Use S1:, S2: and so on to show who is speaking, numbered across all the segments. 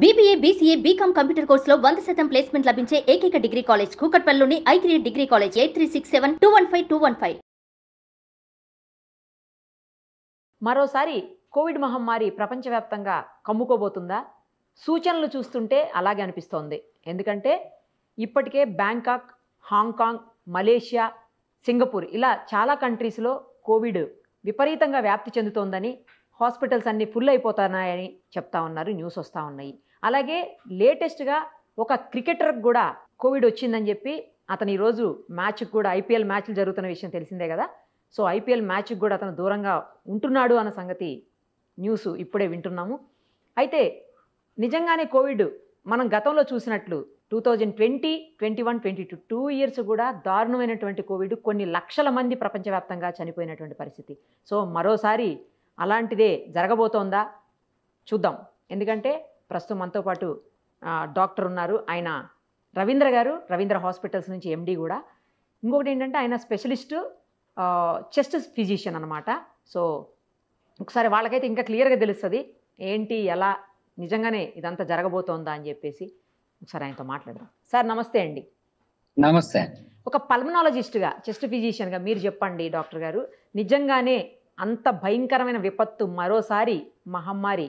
S1: BBA, BCA, BCom computer కోర్సులో 100% placement లభించే ఏకైక డిగ్రీ కాలేజ్ కూకట్పల్లిలోని ఐక్రియేట్ డిగ్రీ కాలేజ్ 8367215215.
S2: మరోసారి కోవిడ్ మహమ్మారి ప్రపంచవ్యాప్తంగా కమ్ముకోబోతుందా? సూచనలు చూస్తుంటే అలాగే అనిపిస్తోంది. ఎందుకంటే ఇప్పటికే బ్యాంకాక్, హాంకాంగ్, మలేషియా, సింగపూర్ ఇలా చాలా కంట్రీస్లో కోవిడ్ విపరీతంగా వ్యాప్తి చెందుతోందని, హాస్పిటల్స్ అన్నీ ఫుల్ అయిపోతున్నాయని చెప్తా ఉన్నారు, న్యూస్ వస్తూ ఉన్నాయి. అలాగే లేటెస్ట్గా ఒక క్రికెటర్కి కూడా కోవిడ్ వచ్చిందని చెప్పి అతను ఈరోజు మ్యాచ్కి కూడా, ఐపీఎల్ మ్యాచ్లు జరుగుతున్న విషయం తెలిసిందే కదా. సో ఐపీఎల్ మ్యాచ్కి కూడా అతను దూరంగా ఉంటున్నాడు అన్న సంగతి న్యూస్ ఇప్పుడే వింటున్నాము. అయితే నిజంగానే కోవిడ్ మనం గతంలో చూసినట్లు 2020, 21, 22 2 ఇయర్స్ కూడా దారుణమైనటువంటి కోవిడ్, కొన్ని లక్షల మంది ప్రపంచవ్యాప్తంగా చనిపోయినటువంటి పరిస్థితి. సో మరోసారి అలాంటిదే జరగబోతోందా చూద్దాం. ఎందుకంటే ప్రస్తుతం మనతో పాటు డాక్టర్ ఉన్నారు. ఆయన రవీంద్ర గారు, రవీంద్ర హాస్పిటల్స్ నుంచి ఎండి కూడా. ఇంకొకటి ఏంటంటే ఆయన స్పెషలిస్టు చెస్ట్ ఫిజిషియన్ అనమాట. సో ఒకసారి వాళ్ళకైతే ఇంకా క్లియర్గా తెలుస్తుంది ఏంటి, ఎలా నిజంగానే ఇదంతా జరగబోతోందా అని చెప్పేసి ఒకసారి ఆయనతో మాట్లాడదాం. సార్ నమస్తే అండి.
S3: నమస్తే.
S2: ఒక పల్మనాలజిస్ట్గా, చెస్ట్ ఫిజిషియన్గా మీరు చెప్పండి డాక్టర్ గారు, నిజంగానే అంత భయంకరమైన విపత్తు, మరోసారి మహమ్మారి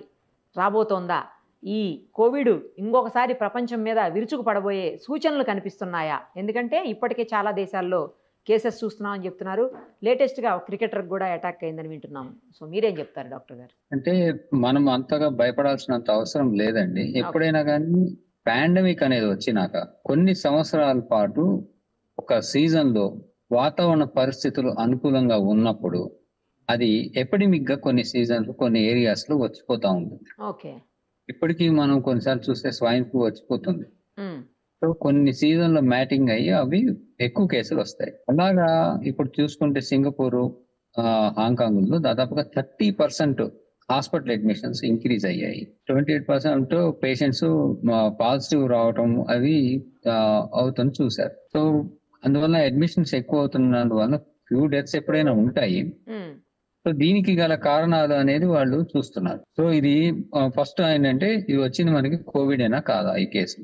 S2: రాబోతోందా? ఈ కోవిడ్ ఇంకొకసారి ప్రపంచం మీద విరుచుకుపడబోయే సూచనలు కనిపిస్తున్నాయా? ఎందుకంటే ఇప్పటికే చాలా దేశాల్లో కేసెస్ చూస్తున్నామని చెప్తున్నారు. లేటెస్ట్గా క్రికెటర్కి కూడా అటాక్ అయిందని వింటున్నాము. సో మీరేం చెప్తారు డాక్టర్ గారు?
S3: అంటే మనం అంతగా భయపడాల్సినంత అవసరం లేదండి. ఎప్పుడైనా కానీ పాండమిక్ అనేది వచ్చినాక కొన్ని సంవత్సరాల పాటు ఒక సీజన్లో వాతావరణ పరిస్థితులు అనుకూలంగా ఉన్నప్పుడు అది ఎపిడమిక్ గా కొన్ని సీజన్లు, కొన్ని ఏరియాస్ లో వచ్చిపోతా ఉంటుంది.
S2: ఓకే.
S3: ఇప్పటికీ మనం కొన్నిసార్లు చూస్తే స్వైన్ ఫ్లూ వచ్చిపోతుంది. సో కొన్ని సీజన్లో మ్యాటింగ్ అయ్యి అవి ఎక్కువ కేసులు వస్తాయి. అలాగా ఇప్పుడు చూసుకుంటే సింగపూర్, హాంకాంగ్ లో దాదాపుగా 30% హాస్పిటల్ అడ్మిషన్స్ ఇంక్రీజ్ అయ్యాయి. 28% పేషెంట్స్ పాజిటివ్ రావటం అవి అవుతుంది చూశారు. సో అందువల్ల అడ్మిషన్స్ ఎక్కువ అవుతున్నందువల్ల ఫ్యూ డెత్స్ ఎప్పుడైనా ఉంటాయి. సో దీనికి గల కారణాలు అనేది వాళ్ళు చూస్తున్నారు. సో ఇది ఫస్ట్ ఏంటంటే ఇది వచ్చింది మనకి కోవిడ్ అయినా కాదా ఈ కేసు.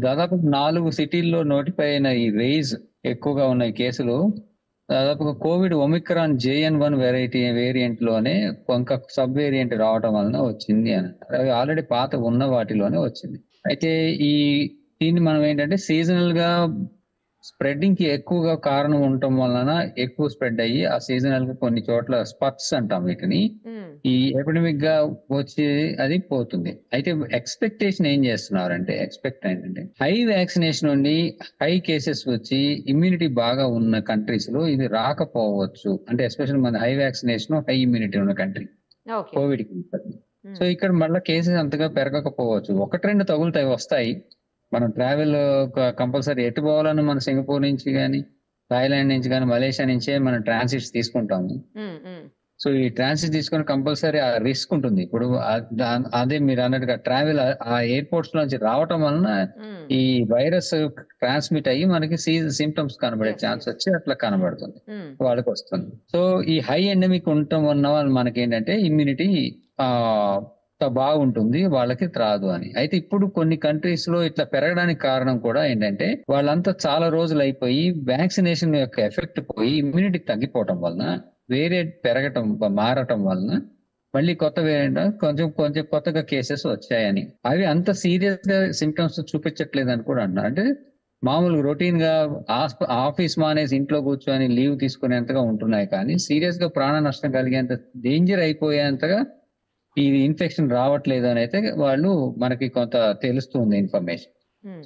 S3: దాదాపు 4 సిటీల్లో నోటిఫై అయిన ఈ రేజ్ ఎక్కువగా ఉన్న ఈ కేసులు దాదాపుగా కోవిడ్ ఒమిక్రాన్ JN1 వేరియంట్ లోనే కొంత సబ్ వేరియంట్ రావడం వలన వచ్చింది అని. అవి ఆల్రెడీ పాత ఉన్న వాటిలోనే వచ్చింది. అయితే దీన్ని మనం ఏంటంటే సీజనల్ గా స్ప్రెడ్డింగ్ కి ఎక్కువగా కారణం ఉండటం వలన ఎక్కువ స్ప్రెడ్ అయ్యి ఆ సీజనల్ గా కొన్ని చోట్ల స్పట్స్ అంటాం వీటిని, ఈ ఎపిడమిక్ గా వచ్చి అది పోతుంది. అయితే ఎక్స్పెక్టేషన్ ఏం చేస్తున్నారంటే, ఏంటంటే హై వ్యాక్సినేషన్ ఉండి హై కేసెస్ వచ్చి ఇమ్యూనిటీ బాగా ఉన్న కంట్రీస్ లో ఇది రాకపోవచ్చు. అంటే ఎస్పెషల్ మన హై వ్యాక్సినేషన్, హై ఇమ్యూనిటీ ఉన్న కంట్రీ కోవిడ్ కి. సో ఇక్కడ మళ్ళీ కేసెస్ అంతగా పెరగకపోవచ్చు. 1-2 తగులుతాయి, వస్తాయి. మనం ట్రావెల్ కంపల్సరీ ఎటు పోవాలని మన సింగపూర్ నుంచి కానీ, థాయిలాండ్ నుంచి కానీ, మలేషియా నుంచే మనం ట్రాన్సిట్స్ తీసుకుంటాము. సో ఈ ట్రాన్సిట్ తీసుకొని కంపల్సరీ ఆ రిస్క్ ఉంటుంది. ఇప్పుడు అదే మీరు అన్నట్టుగా ట్రావెల్ ఆ ఎయిర్పోర్ట్స్ నుంచి రావటం వలన ఈ వైరస్ ట్రాన్స్మిట్ అయ్యి మనకి సిమ్టమ్స్ కనబడే ఛాన్స్ వచ్చి అట్లా కనబడుతుంది, వాళ్ళకి వస్తుంది. సో ఈ హై ఎండమిక్ ఉండటం వలన మనకి ఏంటంటే ఇమ్యూనిటీ బాగుంటుంది, వాళ్ళకి రాదు అని. అయితే ఇప్పుడు కొన్ని కంట్రీస్ లో ఇట్లా పెరగడానికి కారణం కూడా ఏంటంటే వాళ్ళంతా చాలా రోజులు అయిపోయి వ్యాక్సినేషన్ యొక్క ఎఫెక్ట్ పోయి ఇమ్యూనిటీ తగ్గిపోవటం వలన వేరియంట్ మారటం వలన మళ్ళీ కొత్త వేరియంట్ కొంచెం కొత్తగా కేసెస్ వచ్చాయని. అవి అంత సీరియస్ గా సిమ్టమ్స్ చూపించట్లేదు అని కూడా అంటున్నారు. అంటే మామూలుగా రొటీన్ గా ఆఫీస్ మానేసి ఇంట్లో కూర్చొని లీవ్ తీసుకునేంతగా ఉంటున్నాయి, కానీ సీరియస్ గా ప్రాణ నష్టం కలిగేంత డేంజర్ అయిపోయేంతగా ఈ ఇన్ఫెక్షన్ రావట్లేదు అని అయితే వాళ్ళు మనకి కొంత తెలుస్తుంది ఇన్ఫర్మేషన్.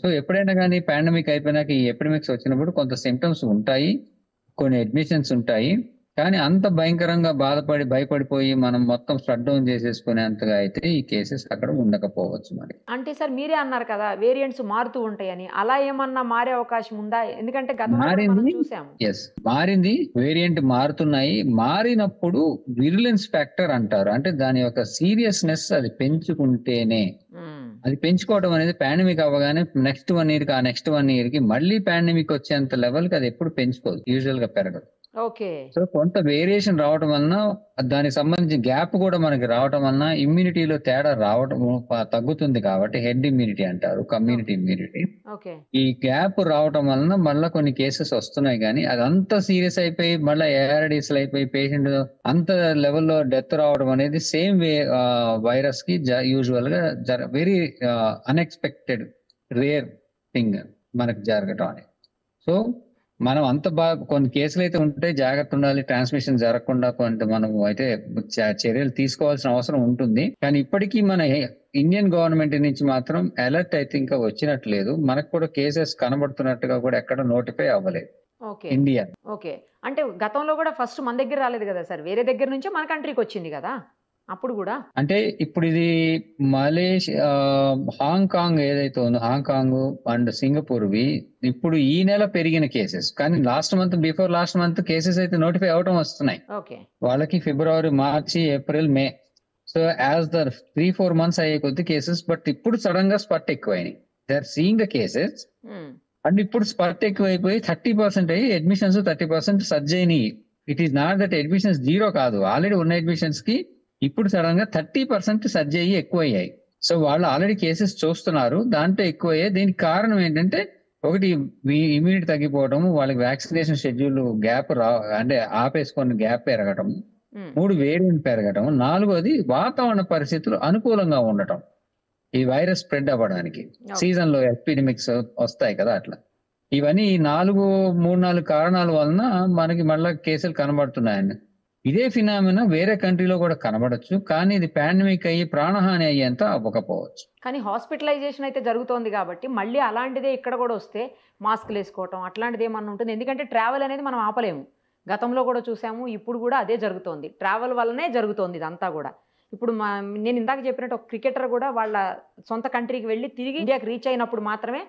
S3: సో ఎప్పుడైనా కానీ పాండమిక్ అయిపోయినాక ఈ ఎపిడమిక్స్ వచ్చినప్పుడు కొంత సిమ్టమ్స్ ఉంటాయి, కొన్ని అడ్మిషన్స్ ఉంటాయి, కానీ అంత భయంకరంగా భయపడిపోయి మనం మొత్తం షట్ డౌన్ చేసేసుకునేంతగా అయితే ఈ కేసెస్ అక్కడ ఉండకపోవచ్చు. మరి
S2: అంటే సార్ మీరే అన్నారు కదా వేరియంట్స్ మారుతూ ఉంటాయని, అలా ఏమన్నా మారే అవకాశం ఉందా? ఎందుకంటే
S3: మారింది, వేరియంట్ మారుతున్నాయి. మారినప్పుడు విరులెన్స్ ఫ్యాక్టర్ అంటారు. అంటే దాని యొక్క సీరియస్నెస్ అది పెంచుకుంటేనే, అది పెంచుకోవడం అనేది పాండమిక్ అవ్వగానే నెక్స్ట్ 1 year కి మళ్ళీ పాండమిక్ వచ్చేంత లెవెల్ కి అది ఎప్పుడు పెంచుకోదు, యూజువల్ గా పెరగదు.
S2: ఓకే.
S3: సో కొంత వేరియేషన్ రావటం వలన దానికి సంబంధించిన గ్యాప్ కూడా మనకి రావటం వలన ఇమ్యూనిటీలో తేడా రావటం తగ్గుతుంది కాబట్టి హెడ్ ఇమ్యూనిటీ అంటారు, కమ్యూనిటీ ఇమ్యూనిటీ.
S2: ఓకే.
S3: ఈ గ్యాప్ రావటం వలన మళ్ళీ కొన్ని కేసెస్ వస్తున్నాయి, కానీ అదంతా సీరియస్ అయిపోయి మళ్ళీ ARDS అయిపోయి పేషెంట్ అంత లెవెల్లో డెత్ రావడం అనేది సేమ్ వైరస్ కి యూజువల్ గా వెరీ అన్ఎక్స్పెక్టెడ్ రేర్ థింగ్ మనకు జరగటం అనేది. సో మనం అంత బాగా కొన్ని కేసులు అయితే ఉంటే జాగ్రత్త ఉండాలి, ట్రాన్స్మిషన్ జరగకుండా కొంత మనం అయితే చర్యలు తీసుకోవాల్సిన అవసరం ఉంటుంది. కానీ ఇప్పటికీ మన ఇండియన్ గవర్నమెంట్ నుంచి మాత్రం అలర్ట్ అయితే ఇంకా వచ్చినట్లేదు. మనకు కూడా కేసెస్ కనబడుతున్నట్టుగా కూడా ఎక్కడ నోటిఫై అవ్వలేదు
S2: ఓకే.
S3: ఇండియా.
S2: ఓకే. అంటే గతంలో కూడా ఫస్ట్ మన దగ్గర రాలేదు కదా సార్, వేరే దగ్గర నుంచే మన కంట్రీకి వచ్చింది కదా అప్పుడు కూడా.
S3: అంటే ఇప్పుడు ఇది మలేషియా, హాంకాంగ్ ఏదైతే ఉందో, హాంకాంగ్ అండ్ సింగపూర్ ఇప్పుడు ఈ నెల పెరిగిన కేసెస్, కానీ బిఫోర్ లాస్ట్ మంత్ కేసెస్ అయితే నోటిఫై అవటం వస్తున్నాయి
S2: ఓకే.
S3: వాళ్ళకి. February, March, April, May. So as the 3-4 months అయ్యే కొద్ది కేసెస్, బట్ ఇప్పుడు సడన్ గా స్పట్ ఎక్కువైనాయి. They are seeing the cases and ఇప్పుడు స్పట్ ఎక్కువైపోయి 30% అయ్యి అడ్మిషన్స్ 30% సర్జ్ అయినాయి. It is not that admissions zero కాదు, ఆల్రెడీ ఉన్న అడ్మిషన్స్ కి ఇప్పుడు సడన్ గా 30% సర్జ్ అయ్యి ఎక్కువయ్యాయి. సో వాళ్ళు ఆల్రెడీ కేసెస్ చూస్తున్నారు, దాంట్లో ఎక్కువయ్యాయి. దీనికి కారణం ఏంటంటే ఒకటి ఇమ్యూనిటీ తగ్గిపోవడం, వాళ్ళకి వ్యాక్సినేషన్ షెడ్యూల్ గ్యాప్ అంటే ఆపేసుకొని గ్యాప్ పెరగటం, 3 వేరియంట్ పెరగటం, 4వది వాతావరణ పరిస్థితులు అనుకూలంగా ఉండటం ఈ వైరస్ స్ప్రెడ్ అవ్వడానికి. సీజన్ లో ఎపిడమిక్స్ వస్తాయి కదా అట్లా. ఇవన్నీ 3-4 కారణాల వలన మనకి మళ్ళా కేసులు కనబడుతున్నాయండి. ఇదే ఫినామినా వేరే కంట్రీలో కూడా కనబడచ్చు, కానీ ఇది పాండమిక్ అయ్యి ప్రాణహాని అయ్యేంత అవ్వకపోవచ్చు.
S2: కానీ హాస్పిటలైజేషన్ అయితే జరుగుతోంది కాబట్టి మళ్ళీ అలాంటిదే ఇక్కడ కూడా వస్తే మాస్క్లు వేసుకోవటం అట్లాంటిది ఏమన్నా ఉంటుంది. ఎందుకంటే ట్రావెల్ అనేది మనం ఆపలేము, గతంలో కూడా చూసాము, ఇప్పుడు కూడా అదే జరుగుతోంది. ట్రావెల్ వల్లనే జరుగుతోంది ఇదంతా కూడా. ఇప్పుడు నేను ఇందాక చెప్పినట్టు ఒక క్రికెటర్ కూడా వాళ్ళ సొంత కంట్రీకి వెళ్ళి తిరిగి ఇండియాకి రీచ్ అయినప్పుడు మాత్రమే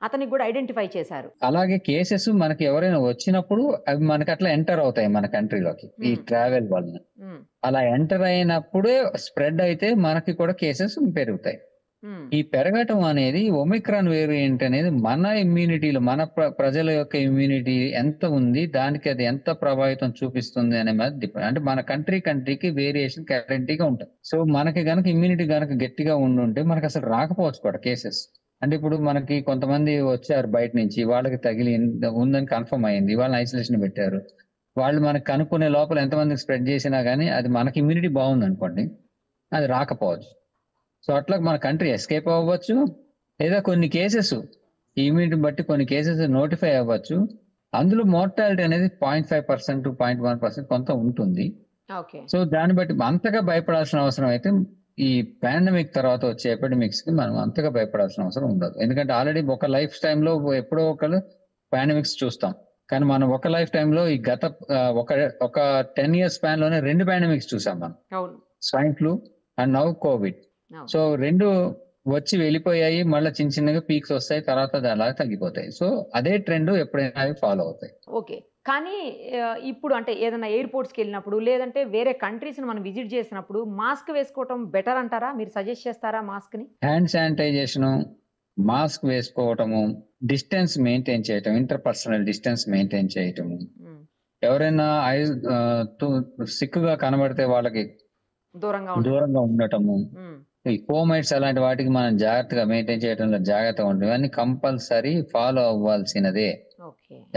S2: అతనికి కూడా ఐడెంటిఫై చేశారు.
S3: అలాగే కేసెస్ మనకి ఎవరైనా వచ్చినప్పుడు అవి మనకి అట్లా ఎంటర్ అవుతాయి మన కంట్రీలోకి ఈ ట్రావెల్ వలన. అలా ఎంటర్ అయినప్పుడే స్ప్రెడ్ అయితే మనకి కూడా కేసెస్ పెరుగుతాయి. ఈ పెరగటం అనేది ఒమిక్రాన్ వేరియంట్ అనేది మన ఇమ్యూనిటీలో, మన ప్రజల యొక్క ఇమ్యూనిటీ ఎంత ఉంది, దానికి అది ఎంత ప్రభావితం చూపిస్తుంది అనే మీద డిపెండ్. అంటే మన కంట్రీకి వేరియేషన్ గ్యారంటీగా ఉంటుంది. సో మనకి గనక ఇమ్యూనిటీ గనక గట్టిగా ఉండుంటే మనకి అసలు రాకపోవచ్చు కూడా కేసెస్. అంటే ఇప్పుడు మనకి కొంతమంది వచ్చారు బయట నుంచి, వాళ్ళకి తగిలి ఉందని కన్ఫర్మ్ అయింది, వాళ్ళని ఐసోలేషన్ పెట్టారు. వాళ్ళు మనకి కనుక్కునే లోపల ఎంతమందికి స్ప్రెడ్ చేసినా కానీ అది మనకి ఇమ్యూనిటీ బాగుంది అనుకోండి, అది రాకపోవచ్చు. సో అట్లా మన కంట్రీ ఎస్కేప్ అవ్వచ్చు, లేదా కొన్ని కేసెస్ ఇమ్యూనిటీ బట్టి కొన్ని కేసెస్ నోటిఫై అవ్వచ్చు. అందులో మోర్టాలిటీ అనేది 0.5% 0.1% కొంత ఉంటుంది. సో దాన్ని బట్టి అంతగా భయపడాల్సిన అవసరం అయితే ఈ పాండమిక్ తర్వాత వచ్చే ఎపిడమిక్స్ కి మనం అంతగా భయపడాల్సిన అవసరం ఉండదు. ఎందుకంటే ఆల్రెడీ ఒక లైఫ్ టైంలో ఎప్పుడో ఒకరు పాండమిక్స్ చూస్తాం, కానీ మనం ఒక లైఫ్ టైంలో ఈ గత ఒక 10 years స్పాన్ లోనే 2 పాండమిక్స్ చూసాం మనం, swine flu and now Covid. So 2 వచ్చి వెళ్ళిపోయాయి, మళ్ళీ చిన్నగా పీక్స్ వస్తాయి, తర్వాత అది అలా తగ్గిపోతాయి. సో అదే ట్రెండ్ ఎప్పుడైనా అవి ఫాలో అవుతాయి.
S2: ఓకే. కానీ ఇప్పుడు అంటే ఏదైనా ఎయిర్పోర్ట్స్కి వెళ్ళినప్పుడు లేదంటే వేరే కంట్రీస్ని మనం విజిట్ చేసినప్పుడు మాస్క్ వేసుకోవటం బెటర్ అంటారా? మీరు సజెస్ట్ చేస్తారా మాస్క్ని?
S3: హ్యాండ్ శానిటైజేషన్, మాస్క్ వేసుకోవటము, డిస్టెన్స్ మెయింటైన్ చేయటం, ఇంటర్పర్సనల్ డిస్టెన్స్ మెయింటైన్ చేయటము, ఎవరైనా సిక్కుగా కనబడితే వాళ్ళకి దూరంగా ఉండటము, ఈ కోమైట్స్ అలాంటి వాటికి మనం జాగ్రత్తగా మెయింటైన్ చేయడంలో జాగ్రత్తగా ఉంటుంది. ఇవన్నీ కంపల్సరీ ఫాలో అవ్వాల్సినదే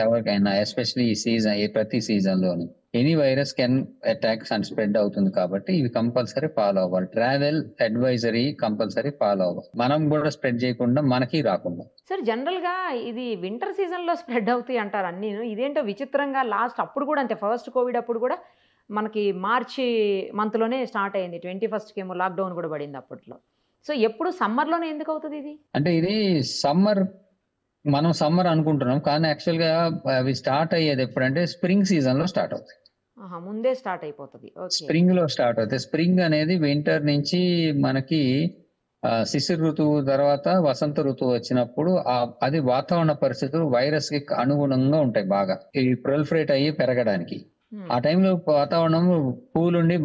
S3: ఎవరికైనా, ఎస్పెషల్లీ ఈ సీజన్, ప్రతి season loan any virus can attacks and spread అవుతుంది కాబట్టి ఇవి కంపల్సరీ ఫాలో అవ్వాలి. ట్రావెల్ అడ్వైజరీ కంపల్సరీ ఫాలో అవ్వాలి, మనం కూడా స్ప్రెడ్ చేయకుండా మనకి రాకుండా.
S2: సార్ జనరల్ గా ఇది వింటర్ సీజన్ లో స్ప్రెడ్ అవుతాయి అంటారు అన్ని, ఇదేంటో విచిత్రంగా. లాస్ట్ అప్పుడు కూడా అంతే, ఫస్ట్ కోవిడ్ అప్పుడు కూడా మనకి మార్చి మంత్లోనే స్టార్ట్ అయింది, 21st ఏమో లాక్డౌన్ కూడా పడింది అప్పట్లో. సో ఎప్పుడు సమ్మర్లోనే ఎందుకు అవుతుంది ఇది? అంటే
S3: ఇది మనం సమ్మర్ అనుకుంటున్నాం, కానీ యాక్చువల్ గా అవి స్టార్ట్ అయ్యేది ఎప్పుడంటే స్ప్రింగ్ సీజన్ లో స్టార్ట్ అవుతాయి.
S2: ముందే స్టార్ట్ అయిపోతుంది,
S3: స్ప్రింగ్ లో స్టార్ట్ అవుతాయి. స్ప్రింగ్ అనేది వింటర్ నుంచి మనకి శిశిర ఋతువు తర్వాత వసంత ఋతువు వచ్చినప్పుడు అది వాతావరణ పరిస్థితులు వైరస్ కి అనుగుణంగా ఉంటాయి, బాగా ఈ ప్రొలిఫరేట్ అయ్యి పెరగడానికి. ఆ టైంలో వాతావరణం పూలుండి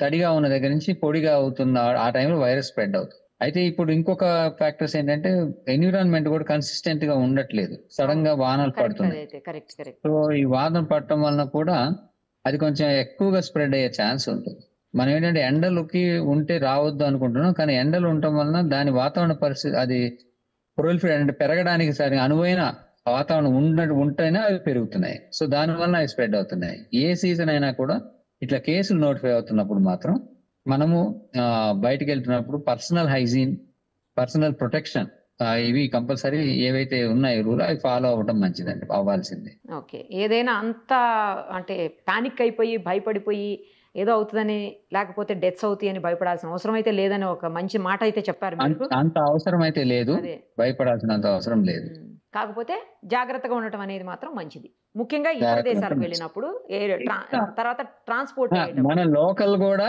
S3: తడిగా ఉన్న దగ్గర నుంచి పొడిగా అవుతున్న ఆ టైంలో వైరస్ స్ప్రెడ్ అవుతుంది. అయితే ఇప్పుడు ఇంకొక ఫ్యాక్టర్స్ ఏంటంటే ఎన్విరాన్మెంట్ కూడా కన్సిస్టెంట్ గా ఉండట్లేదు. సడన్ గా వానలు
S2: కరెక్ట్,
S3: పడుతున్నాయి.
S2: అదైతే కరెక్ట్ కరెక్ట్.
S3: సో ఈ వానలు పడటం వలన కూడా అది కొంచెం ఎక్కువగా స్ప్రెడ్ అయ్యే ఛాన్స్ ఉంటుంది. మనం ఏంటంటే ఎండలకి ఉంటే రావద్దు అనుకుంటున్నాం, కానీ ఎండలు ఉండటం వలన దాని వాతావరణ పరిస్థితి అది ప్రొలిఫరేట్ అంటే పెరగడానికి సరిగా అనువైన వాతావరణం ఉంటేనే అవి పెరుగుతున్నాయి. సో దానివల్ల అవి స్ప్రెడ్ అవుతున్నాయి. ఏ సీజన్ అయినా కూడా ఇట్లా కేసులు నోటిఫై అవుతున్నప్పుడు మాత్రం మనము బయటికి వెళ్తున్నప్పుడు పర్సనల్ హైజీన్, పర్సనల్ ప్రొటెక్షన్ ఇవి కంపల్సరీ ఏవైతే ఉన్నాయో రూల్ అవి ఫాలో అవ్వడం మంచిదండి, అవ్వాల్సిందే.
S2: ఓకే. ఏదైనా అంత అంటే పానిక్ అయిపోయి భయపడిపోయి ఏదో అవుతుందని లేకపోతే డెత్స్ అవుతాయి అని భయపడాల్సిన అవసరం అయితే లేదని ఒక మంచి మాట అయితే చెప్పారు మీరు.
S3: అంత అవసరం అయితే లేదు,
S2: అదే
S3: భయపడాల్సినంత అవసరం లేదు.
S2: కాకపోతే జాగ్రత్తగా ఉండటం అనేది మాత్రం మంచిది, ముఖ్యంగా ఇతర దేశాలకు వెళ్ళినప్పుడు తర్వాత ట్రాన్స్పోర్ట్
S3: మన లోకల్ కూడా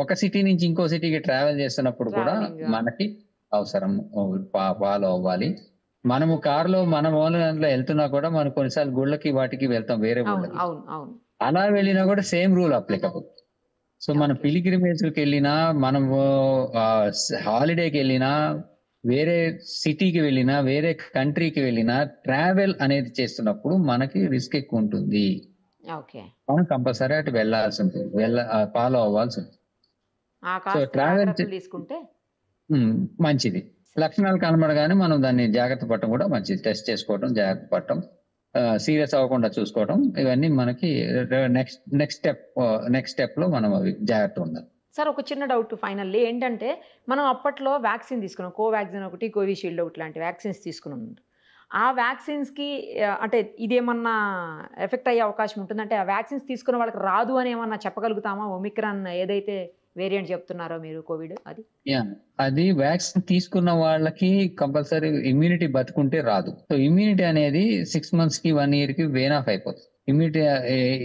S3: ఒక సిటీ నుంచి ఇంకో సిటీకి ట్రావెల్ చేస్తున్నప్పుడు కూడా మనకి అవసరం ఫాలో అవ్వాలి. మనము కారులో మన మూలంలో వెళ్తున్నా కూడా మనం కొన్నిసార్లు గుళ్ళకి వాటికి వెళ్తాం, వేరే గుళ్ళకి. అలా వెళ్ళినా కూడా సేమ్ రూల్ అప్లికబుల్. సో మనం పిలిగ్రిమేజ్కి వెళ్ళినా, మనము హాలిడేకి వెళ్ళినా, వేరే సిటీకి వెళ్ళినా, వేరే కంట్రీకి వెళ్ళినా ట్రావెల్ అనేది చేస్తున్నప్పుడు మనకి రిస్క్ ఎక్కువ ఉంటుంది. మనం కంపల్సరీ అటు వెళ్ళాల్సి ఉంటుంది, ఫాలో అవ్వాల్సి ఉంటుంది. సో ట్రావెల్
S2: తీసుకుంటే
S3: మంచిది. లక్షణాలు కనబడగానే మనం దాన్ని జాగ్రత్త పడటం కూడా మంచిది. టెస్ట్ చేసుకోవటం, జాగ్రత్త పడటం, సీరియస్ అవ్వకుండా చూసుకోవడం, ఇవన్నీ మనకి నెక్స్ట్ స్టెప్ లో మనం అవి జాగ్రత్త ఉండాలి.
S2: సార్ ఒక చిన్న డౌట్ ఫైనల్లీ ఏంటంటే, మనం అప్పట్లో వ్యాక్సిన్ తీసుకున్నాం, కోవాక్సిన్ ఒకటి, కోవిషీల్డ్ ఒకటి లాంటి వ్యాక్సిన్స్ తీసుకున్నాం. ఆ వ్యాక్సిన్స్కి అంటే ఇదేమన్నా ఎఫెక్ట్ అయ్యే అవకాశం ఉంటుందంటే ఆ వ్యాక్సిన్స్ తీసుకున్న వాళ్ళకి రాదు అని ఏమన్నా చెప్పగలుగుతామా? ఒమిక్రాన్ ఏదైతే వేరియంట్ చెప్తున్నారో మీరు కోవిడ్
S3: అది వ్యాక్సిన్ తీసుకున్న వాళ్ళకి కంపల్సరీ ఇమ్యూనిటీ బతుకుంటే రాదు. సో ఇమ్యూనిటీ అనేది 6 months కి 1 year కి వేన్ ఆఫ్ అయిపోతుంది. ఇమ్యూనిటీ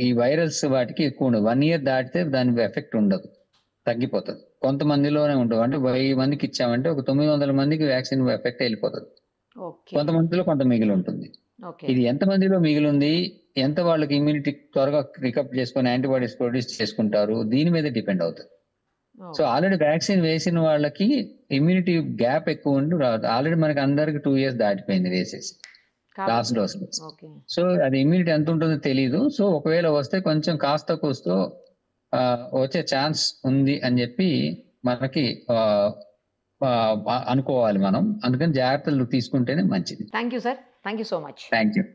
S3: ఈ వైరల్స్ వాటికి ఎక్కువ ఉండదు. 1 year దాటితే దాని ఎఫెక్ట్ ఉండదు, తగ్గిపోతుంది. కొంతమందిలోనే ఉండదు. అంటే 1000 మందికి ఇచ్చామంటే ఒక 900 మందికి వ్యాక్సిన్ ఎఫెక్ట్ వెళ్ళిపోతుంది. కొంతమందిలో కొంత మిగిలి ఉంటుంది. ఇది ఎంత మందిలో మిగిలింది, ఎంత వాళ్ళకి ఇమ్యూనిటీ త్వరగా రికవర్ చేసుకుని యాంటీబాడీస్ ప్రొడ్యూస్ చేసుకుంటారు, దీని మీద డిపెండ్ అవుతుంది. సో ఆల్రెడీ వ్యాక్సిన్ వేసిన వాళ్ళకి ఇమ్యూనిటీ గ్యాప్ ఎక్కువ ఉండి రాదు. ఆల్రెడీ మనకి అందరికి 2 years దాటిపోయింది వేసేసి లాస్ట్ డోస్. సో అది ఇమ్యూనిటీ ఎంత ఉంటుందో తెలీదు. సో ఒకవేళ వస్తే కొంచెం కాస్త కూస్తో వచ్చే ఛాన్స్ ఉంది అని చెప్పి మనకి అనుకోవాలి మనం. అందుకని జాగ్రత్తలు తీసుకుంటేనే మంచిది.
S2: Thank you sir, thank you so much.
S3: Thank you.